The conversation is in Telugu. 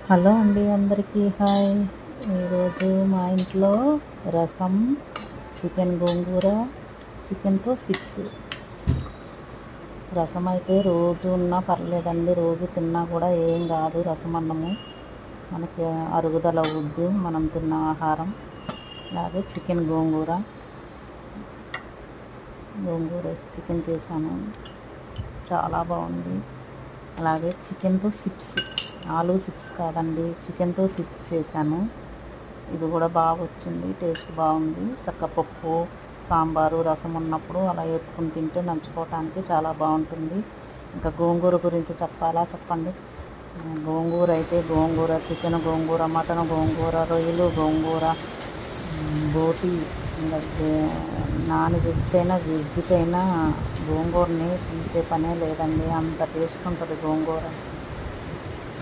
హలో అండి, అందరికీ హాయ్. ఈరోజు మా ఇంట్లో రసం, చికెన్ గోంగూర, చికెన్తో చిప్స్. రసం అయితే రోజు ఉన్నా పర్లేదండి, రోజు తిన్నా కూడా ఏం కాదు. రసం అన్నము మనకి అరుగుదల అవుద్ది మనం తిన్న ఆహారం. అలాగే చికెన్ గోంగూర వేసి చికెన్ చేశాను, చాలా బాగుంది. అలాగే చికెన్తో చిప్స్, ఆలూ చిప్స్ కాదండి, చికెన్తో చిప్స్ చేశాను. ఇది కూడా బాగా వచ్చింది, టేస్ట్ బాగుంది. పప్పు, సాంబారు, రసం ఉన్నప్పుడు అలా వేపుకుని తింటే నంచుకోవటానికి చాలా బాగుంటుంది. ఇంకా గోంగూర గురించి చెప్పండి. గోంగూర అయితే గోంగూర, చికెన్ గోంగూర, మటన్ గోంగూర, రొయ్యలు గోంగూర, బోటి, ఇంకా నాన్ వెజ్కైనా గోంగూరని తీసే పనే లేదండి, అంత టేస్ట్ ఉంటుంది గోంగూర.